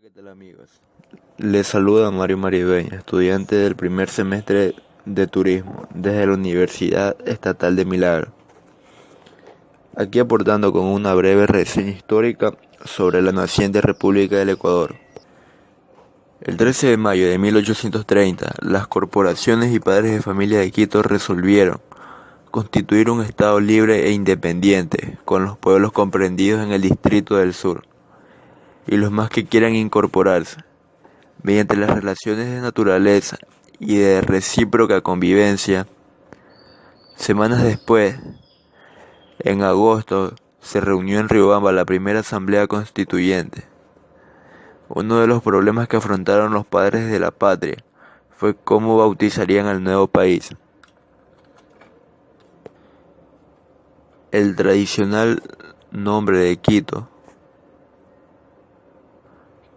¿Qué tal amigos? Les saluda Mario Maribeña, estudiante del primer semestre de turismo desde la Universidad Estatal de Milagro. Aquí aportando con una breve reseña histórica sobre la naciente República del Ecuador. El 13 de mayo de 1830, las corporaciones y padres de familia de Quito resolvieron constituir un estado libre e independiente, con los pueblos comprendidos en el Distrito del Sur y los más que quieran incorporarse, mediante las relaciones de naturaleza y de recíproca convivencia. Semanas después, en agosto, se reunió en Riobamba la primera asamblea constituyente. Uno de los problemas que afrontaron los padres de la patria fue cómo bautizarían al nuevo país. El tradicional nombre de Quito,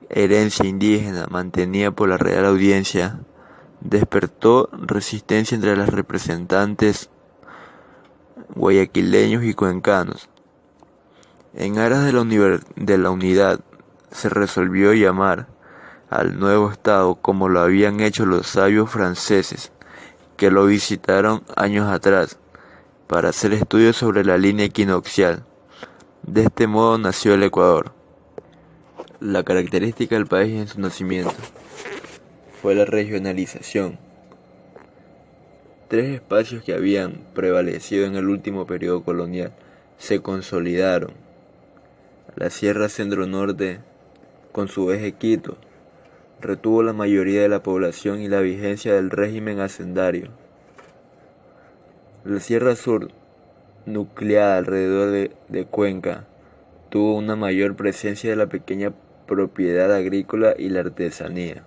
herencia indígena mantenida por la Real Audiencia, despertó resistencia entre los representantes guayaquileños y cuencanos. En aras de la unidad, se resolvió llamar al nuevo estado como lo habían hecho los sabios franceses que lo visitaron años atrás para hacer estudios sobre la línea equinoccial. De este modo nació el Ecuador. La característica del país en su nacimiento fue la regionalización. Tres espacios que habían prevalecido en el último periodo colonial se consolidaron: la Sierra Centro-Norte, con su eje Quito, retuvo la mayoría de la población y la vigencia del régimen hacendario. La Sierra Sur, nucleada alrededor de Cuenca, tuvo una mayor presencia de la pequeña propiedad agrícola y la artesanía.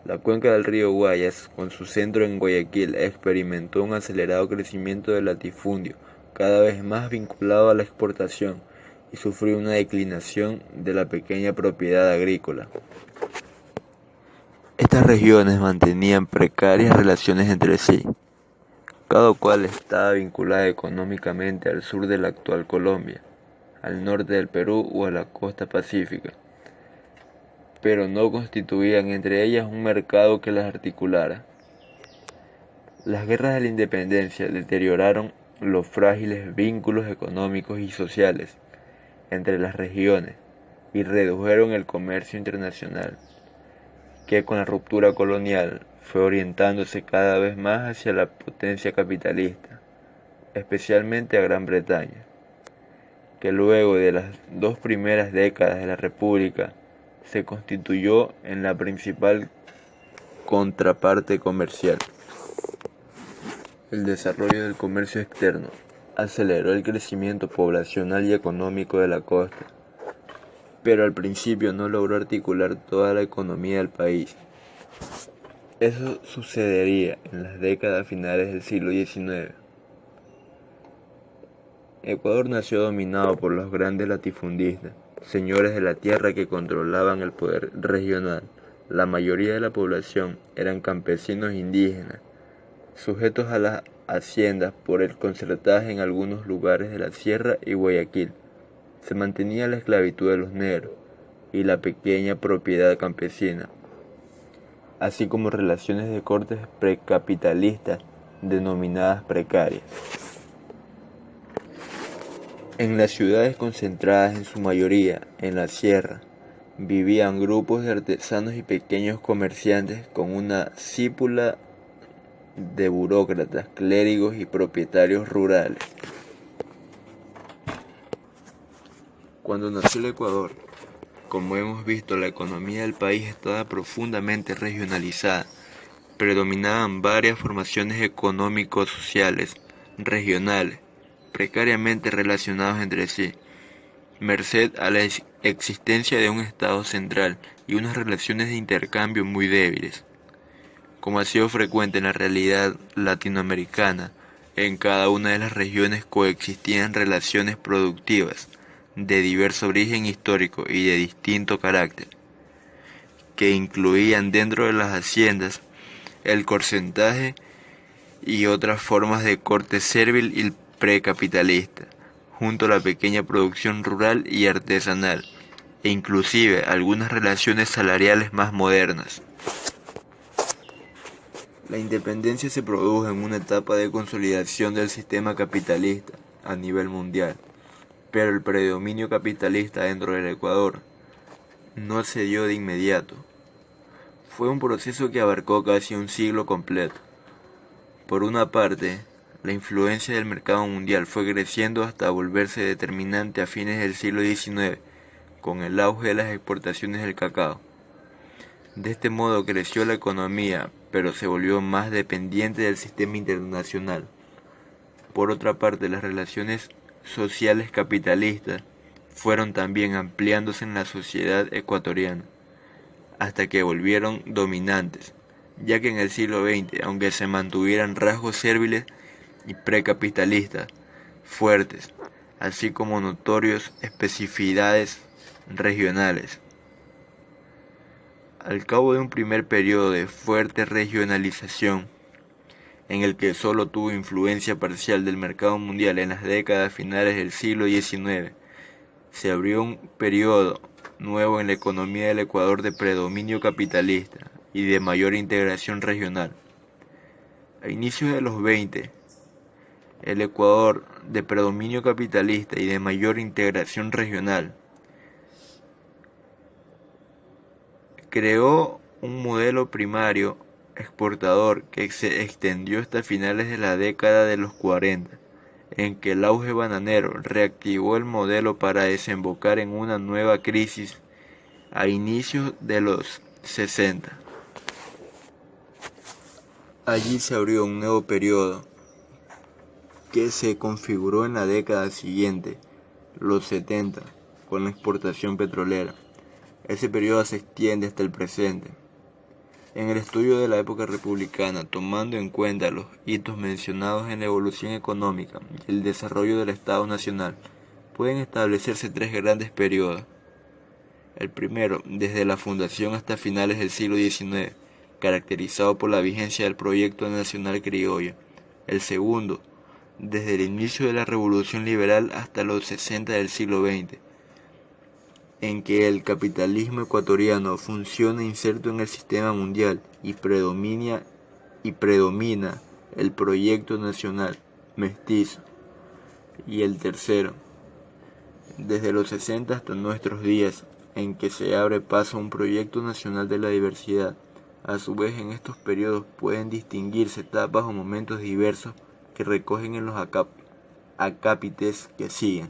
La cuenca del río Guayas, con su centro en Guayaquil, experimentó un acelerado crecimiento del latifundio, cada vez más vinculado a la exportación, y sufrió una declinación de la pequeña propiedad agrícola. Estas regiones mantenían precarias relaciones entre sí, cada cual estaba vinculada económicamente al sur de la actual Colombia, al norte del Perú o a la costa pacífica, pero no constituían entre ellas un mercado que las articulara. Las guerras de la independencia deterioraron los frágiles vínculos económicos y sociales entre las regiones y redujeron el comercio internacional, que con la ruptura colonial fue orientándose cada vez más hacia la potencia capitalista, especialmente a Gran Bretaña, que luego de las dos primeras décadas de la República se constituyó en la principal contraparte comercial. El desarrollo del comercio externo aceleró el crecimiento poblacional y económico de la costa, pero al principio no logró articular toda la economía del país. Eso sucedería en las décadas finales del siglo XIX. Ecuador nació dominado por los grandes latifundistas, señores de la tierra que controlaban el poder regional. La mayoría de la población eran campesinos indígenas, sujetos a las haciendas por el concertaje en algunos lugares de la Sierra y Guayaquil. Se mantenía la esclavitud de los negros y la pequeña propiedad campesina, así como relaciones de cortes precapitalistas denominadas precarias. En las ciudades concentradas en su mayoría en la sierra, vivían grupos de artesanos y pequeños comerciantes con una cúpula de burócratas, clérigos y propietarios rurales. Cuando nació el Ecuador, como hemos visto, la economía del país estaba profundamente regionalizada. Predominaban varias formaciones económico-sociales regionales, precariamente relacionados entre sí, merced a la existencia de un Estado central y unas relaciones de intercambio muy débiles. Como ha sido frecuente en la realidad latinoamericana, en cada una de las regiones coexistían relaciones productivas de diverso origen histórico y de distinto carácter, que incluían dentro de las haciendas el corcentaje y otras formas de corte servil y precapitalista, junto a la pequeña producción rural y artesanal, e inclusive algunas relaciones salariales más modernas. La independencia se produjo en una etapa de consolidación del sistema capitalista a nivel mundial, pero el predominio capitalista dentro del Ecuador no se dio de inmediato. Fue un proceso que abarcó casi un siglo completo. Por una parte, la influencia del mercado mundial fue creciendo hasta volverse determinante a fines del siglo XIX, con el auge de las exportaciones del cacao. De este modo creció la economía, pero se volvió más dependiente del sistema internacional. Por otra parte, las relaciones sociales capitalistas fueron también ampliándose en la sociedad ecuatoriana, hasta que volvieron dominantes, ya que en el siglo XX, aunque se mantuvieran rasgos serviles y precapitalistas fuertes, así como notorios especificidades regionales. Al cabo de un primer periodo de fuerte regionalización, en el que solo tuvo influencia parcial del mercado mundial en las décadas finales del siglo XIX, se abrió un periodo nuevo en la economía del Ecuador de predominio capitalista y de mayor integración regional. A inicios de los 20, el Ecuador de predominio capitalista y de mayor integración regional creó un modelo primario exportador que se extendió hasta finales de la década de los 40, en que el auge bananero reactivó el modelo para desembocar en una nueva crisis a inicios de los 60. Allí se abrió un nuevo periodo que se configuró en la década siguiente, los 70, con la exportación petrolera. Ese periodo se extiende hasta el presente. En el estudio de la época republicana, tomando en cuenta los hitos mencionados en la evolución económica y el desarrollo del Estado Nacional, pueden establecerse tres grandes periodos. El primero, desde la fundación hasta finales del siglo XIX, caracterizado por la vigencia del Proyecto Nacional Criollo. El segundo, desde el inicio de la Revolución Liberal hasta los 60 del siglo XX, en que el capitalismo ecuatoriano funciona inserto en el sistema mundial y predomina el proyecto nacional mestizo. Y el tercero, desde los 60 hasta nuestros días, en que se abre paso a un proyecto nacional de la diversidad. A su vez, en estos periodos pueden distinguirse etapas o momentos diversos que recogen en los acápites que siguen.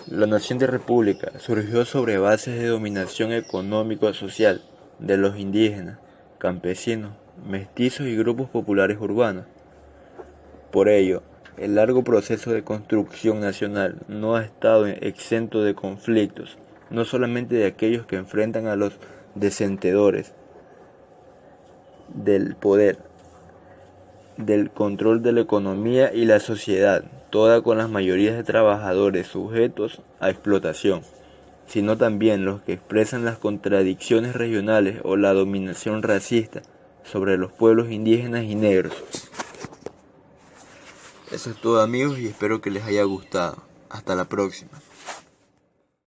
La nación de república surgió sobre bases de dominación económico-social de los indígenas, campesinos, mestizos y grupos populares urbanos. Por ello, el largo proceso de construcción nacional no ha estado exento de conflictos, no solamente de aquellos que enfrentan a los detenedores del poder, del control de la economía y la sociedad, toda con las mayorías de trabajadores sujetos a explotación, sino también los que expresan las contradicciones regionales o la dominación racista sobre los pueblos indígenas y negros. Eso es todo, amigos, y espero que les haya gustado. Hasta la próxima.